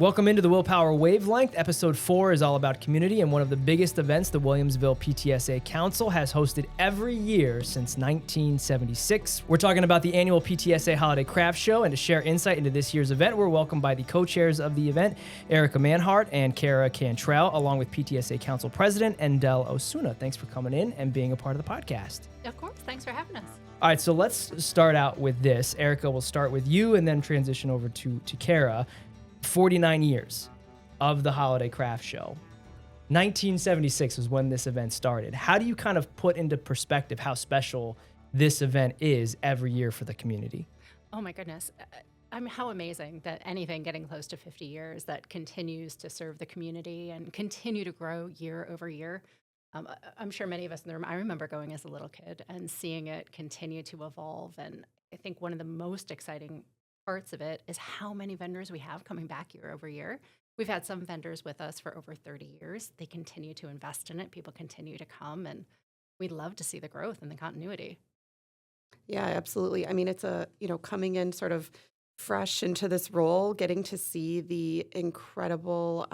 Welcome into the Willpower Wavelength. Episode 4 is all about community and one of the biggest events the Williamsville PTSA Council has hosted every year since 1976. We're talking about the annual PTSA Holiday Craft Show, and to share insight into this year's event, we're welcomed by the co-chairs of the event, Erica Manhardt and Cantrell, along with PTSA Council President Endell Osuna. Thanks for coming in and being a part of the podcast. Of course. Thanks for having us. All right, so let's start out with this. Erica, we'll start with you and then transition over to Kara. 49 years of the Holiday Craft Show. 1976 was when this event started. How do you kind of put into perspective how special this event is every year for the community? Oh my goodness. How amazing that anything getting close to 50 years that continues to serve the community and continue to grow year over year. I'm sure many of us in the room, I remember going as a little kid and seeing it continue to evolve. And I think one of the most exciting parts of it is how many vendors we have coming back year over year. We've had some vendors with us for over 30 years. They continue to invest in it. People continue to come, and we'd love to see the growth and the continuity. Yeah, absolutely. I mean, it's coming in sort of fresh into this role, getting to see the incredible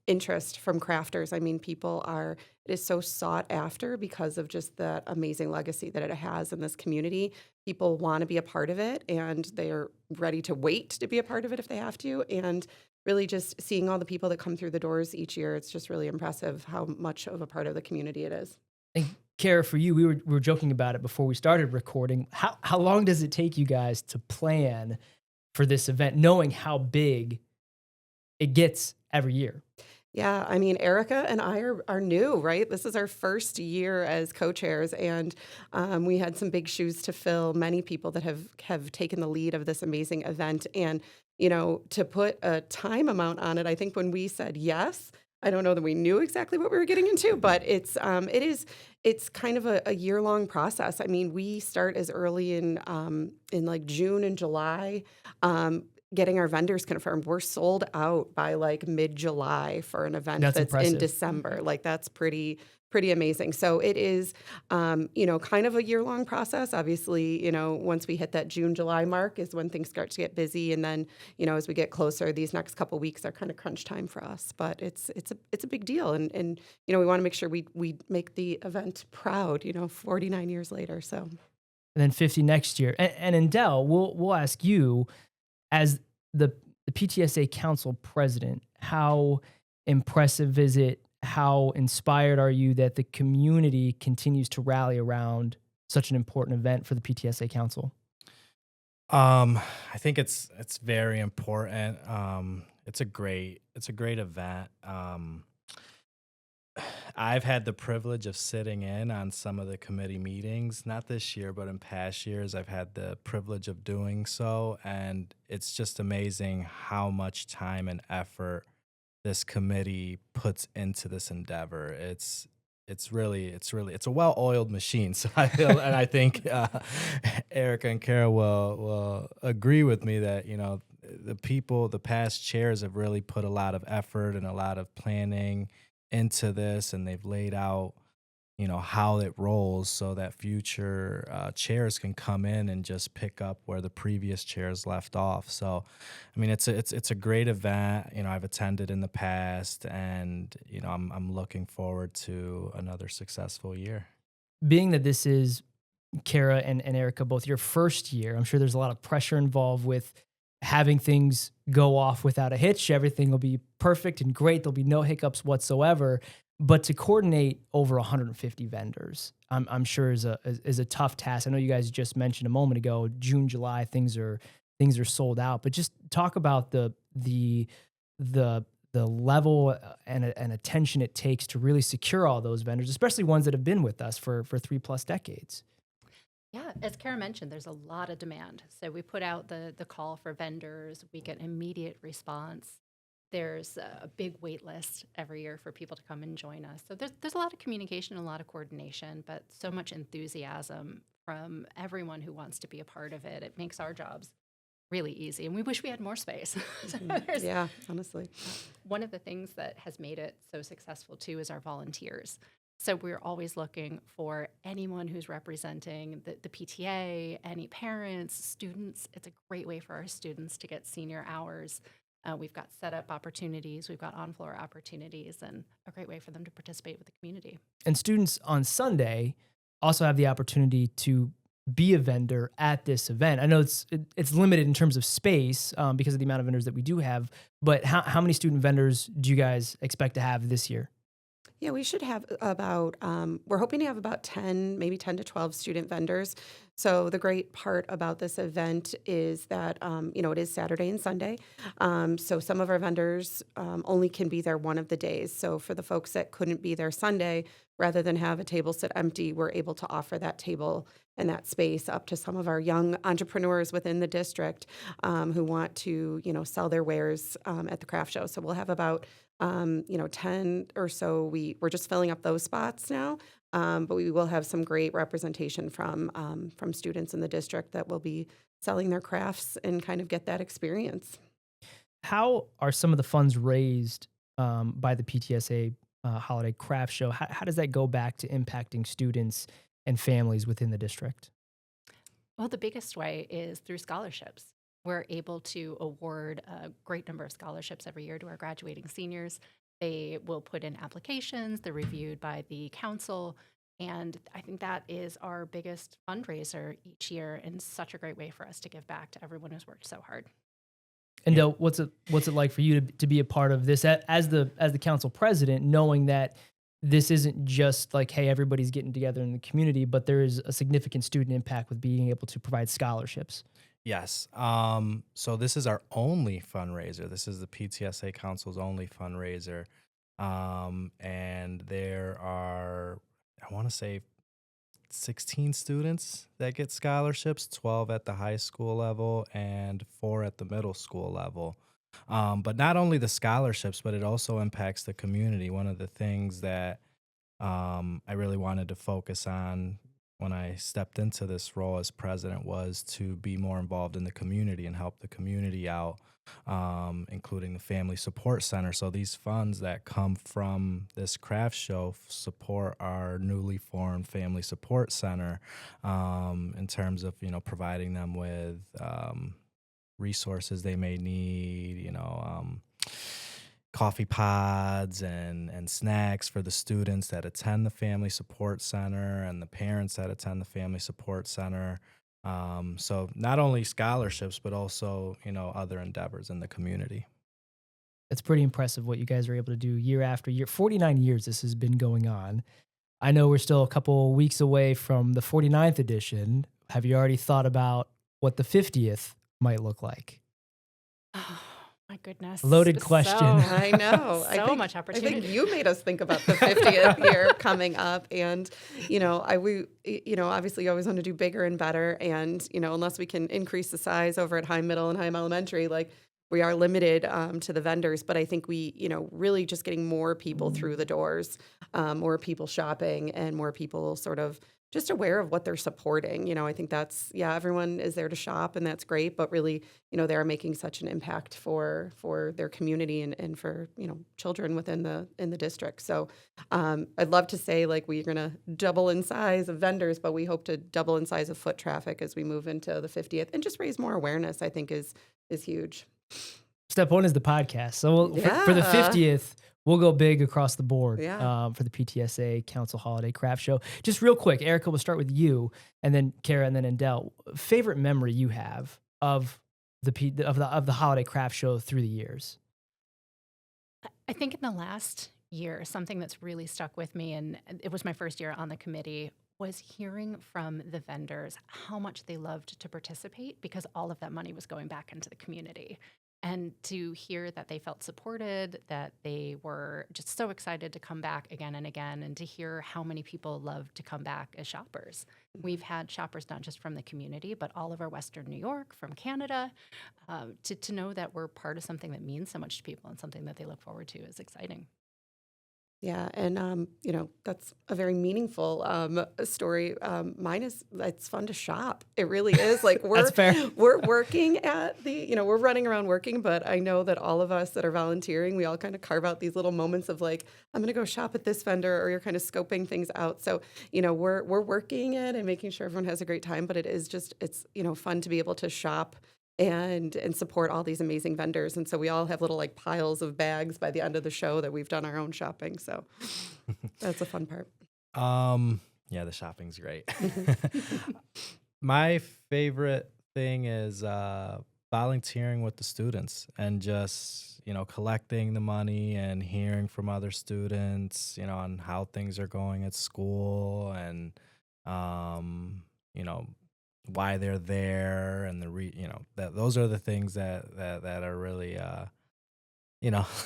interest from crafters. I mean, it is so sought after because of just the amazing legacy that it has in this community. People want to be a part of it, and they're ready to wait to be a part of it if they have to. And really just seeing all the people that come through the doors each year, it's just really impressive how much of a part of the community it is. And Kara, for you, we were joking about it before we started recording. How long does it take you guys to plan for this event, knowing how big it gets every year? Yeah, I mean, Erica and I are new, right? This is our first year as co-chairs, and we had some big shoes to fill. Many people that have taken the lead of this amazing event, and to put a time amount on it, I think when we said yes, I don't know that we knew exactly what we were getting into, but it's kind of a year-long process. I mean, we start as early in like June and July. Getting our vendors confirmed. We're sold out by like mid-July for an event that's impressive. In December. Like that's pretty amazing. So it is, kind of a year-long process. Obviously, once we hit that June-July mark is when things start to get busy, and then as we get closer, these next couple weeks are kind of crunch time for us. But it's a big deal, and we want to make sure we make the event proud. 49 years later. So, And then 50 next year. And Endell, we'll ask you, as the PTSA Council President, how impressive is it? How inspired are you that the community continues to rally around such an important event for the PTSA Council? I think it's very important. It's a great event. I've had the privilege of sitting in on some of the committee meetings, not this year, but in past years, I've had the privilege of doing so. And it's just amazing how much time and effort this committee puts into this endeavor. It's a well-oiled machine. So I feel, and I think Erica and Kara will agree with me that, the past chairs have really put a lot of effort and a lot of planning into this, and they've laid out, how it rolls so that future chairs can come in and just pick up where the previous chairs left off. So, I mean, it's a great event. I've attended in the past, and I'm looking forward to another successful year. Being that this is, Kara and Erica, both your first year, I'm sure there's a lot of pressure involved with having things go off without a hitch. Everything will be perfect and great. There'll be no hiccups whatsoever. But to coordinate over 150 vendors, I'm sure is a tough task. I know you guys just mentioned a moment ago, June, July, things are sold out. But just talk about the level and attention it takes to really secure all those vendors, especially ones that have been with us for 3+ decades. Yeah, as Kara mentioned, there's a lot of demand. So we put out the call for vendors. We get immediate response. There's a big wait list every year for people to come and join us. So there's a lot of communication and a lot of coordination, but so much enthusiasm from everyone who wants to be a part of it. It makes our jobs really easy, and we wish we had more space. Yeah, honestly. One of the things that has made it so successful, too, is our volunteers. So we're always looking for anyone who's representing the PTA, any parents, students. It's a great way for our students to get senior hours. We've got setup opportunities, we've got on-floor opportunities, and a great way for them to participate with the community. And students on Sunday also have the opportunity to be a vendor at this event. I know it's limited in terms of space because of the amount of vendors that we do have, but how many student vendors do you guys expect to have this year? Yeah, we should have about, we're hoping to have about 10, maybe 10 to 12 student vendors. So the great part about this event is that, it is Saturday and Sunday. So some of our vendors only can be there one of the days. So for the folks that couldn't be there Sunday, rather than have a table sit empty, we're able to offer that table and that space up to some of our young entrepreneurs within the district who want to, sell their wares at the craft show. So we'll have about 10 or so. We're just filling up those spots now, but we will have some great representation from students in the district that will be selling their crafts and kind of get that experience. How are some of the funds raised by the PTSA Holiday Craft Show? How does that go back to impacting students and families within the district? Well, the biggest way is through scholarships. We're able to award a great number of scholarships every year to our graduating seniors. They will put in applications, they're reviewed by the council, and I think that is our biggest fundraiser each year and such a great way for us to give back to everyone who's worked so hard. Endell, what's it like for you to be a part of this as the council president, knowing that this isn't just like, hey, everybody's getting together in the community, but there is a significant student impact with being able to provide scholarships? Yes. So this is our only fundraiser. This is the PTSA Council's only fundraiser. And there are, I want to say, 16 students that get scholarships, 12 at the high school level and 4 at the middle school level. But not only the scholarships, but it also impacts the community. One of the things that I really wanted to focus on when I stepped into this role as president was to be more involved in the community and help the community out, including the Family Support Center. So these funds that come from this craft show support our newly formed Family Support Center in terms of, providing them with resources they may need, coffee pods and snacks for the students that attend the Family Support Center and the parents that attend the Family Support Center. So not only scholarships, but also, other endeavors in the community. It's pretty impressive what you guys are able to do year after year. 49 years this has been going on. I know we're still a couple weeks away from the 49th edition. Have you already thought about what the 50th might look like? Oh, my goodness. Loaded question. I know. So much opportunity. I think you made us think about the 50th year coming up. And, obviously you always want to do bigger and better. And, unless we can increase the size over at Heim Middle and Heim Elementary, we are limited to the vendors. But I think we, really just getting more people through the doors, more people shopping and more people sort of just aware of what they're supporting. I think everyone is there to shop and that's great, but really, they're making such an impact for their community and for, children in the district. So I'd love to say we're going to double in size of vendors, but we hope to double in size of foot traffic as we move into the 50th and just raise more awareness, I think is huge. Step one is the podcast. So for the 50th, we'll go big across the board for the PTSA Council Holiday Craft Show. Just real quick, Erica, we'll start with you, and then Kara, and then Endell. Favorite memory you have of the Holiday Craft Show through the years? I think in the last year, something that's really stuck with me, and it was my first year on the committee, was hearing from the vendors how much they loved to participate because all of that money was going back into the community. And to hear that they felt supported, that they were just so excited to come back again and again, and to hear how many people love to come back as shoppers. We've had shoppers not just from the community, but all of our Western New York, from Canada. To know that we're part of something that means so much to people and something that they look forward to is exciting. Yeah, and that's a very meaningful story. Mine is it's fun to shop. It really is. That's fair. We're working at we're running around working, but I know that all of us that are volunteering, we all kind of carve out these little moments of I'm going to go shop at this vendor, or you're kind of scoping things out. So we're working it and making sure everyone has a great time. But it is just it's fun to be able to shop and support all these amazing vendors. And so we all have little like piles of bags by the end of the show that we've done our own shopping. So that's a fun part. Yeah, the shopping's great. My favorite thing is volunteering with the students and just, collecting the money and hearing from other students, on how things are going at school and, why they're there and those are the things that are really,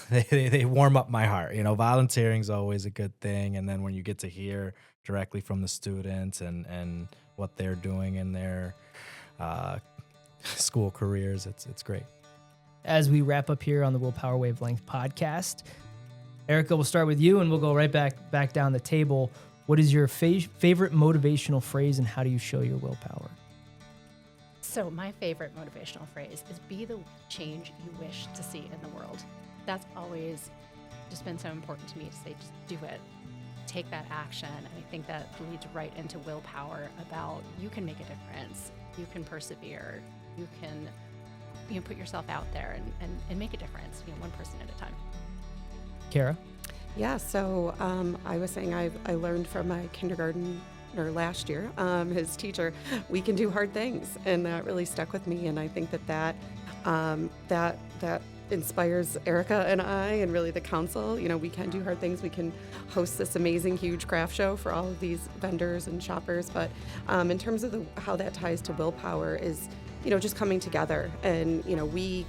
they warm up my heart. Volunteering is always a good thing. And then when you get to hear directly from the students and what they're doing in their school careers, it's great. As we wrap up here on the Willpower Wavelength podcast, Erica, we'll start with you and we'll go right back down the table. What is your favorite motivational phrase and how do you show your willpower? So my favorite motivational phrase is be the change you wish to see in the world. That's always just been so important to me to say, just do it. Take that action. And I think that leads right into willpower about you can make a difference. You can persevere. You can put yourself out there and make a difference, one person at a time. Kara? Yeah, so I was saying I learned from my kindergarten last year, his teacher, we can do hard things, and that really stuck with me. And I think that inspires Erica and I, and really the council. We can do hard things. We can host this amazing, huge craft show for all of these vendors and shoppers. But in terms of how that ties to willpower is, just coming together. And we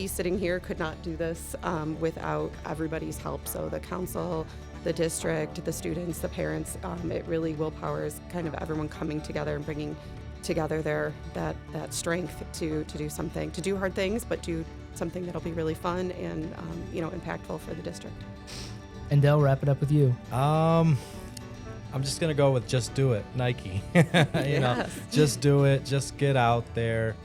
sitting here could not do this without everybody's help. So the council, the district, the students, the parents, it really willpower is kind of everyone coming together and bringing together that strength to do something, to do hard things, but do something that'll be really fun and impactful for the district. Endell, wrap it up with you. I'm just gonna go with just do it, Nike. Yes. Just do it. Just get out there,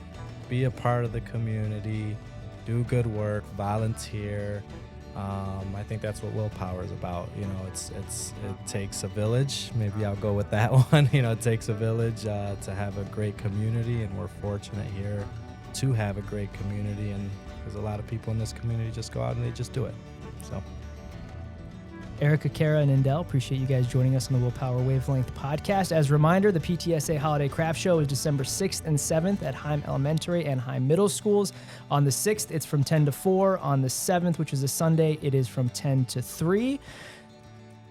be a part of the community, do good work, volunteer. I think that's what willpower is about. It takes a village. Maybe I'll go with that one. It takes a village to have a great community, and we're fortunate here to have a great community. And there's a lot of people in this community just go out and they just do it. So. Erica, Kara, and Endell, appreciate you guys joining us on the Willpower Wavelength podcast. As a reminder, the PTSA Holiday Craft Show is December 6th and 7th at Heim Elementary and Heim Middle Schools. On the 6th, it's from 10 to 4. On the 7th, which is a Sunday, it is from 10 to 3.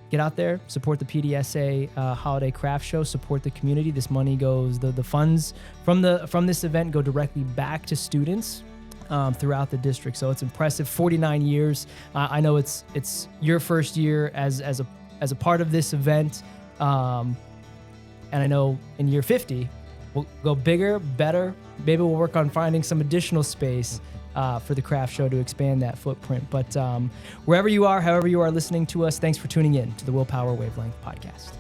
Get out there, support the PTSA Holiday Craft Show, support the community. This money goes, the funds from this event go directly back to students throughout the district. So it's impressive. 49 years. I know it's your first year as a part of this event. And I know in year 50, we'll go bigger, better. Maybe we'll work on finding some additional space for the craft show to expand that footprint. But wherever you are, however you are listening to us, thanks for tuning in to the Willpower Wavelength podcast.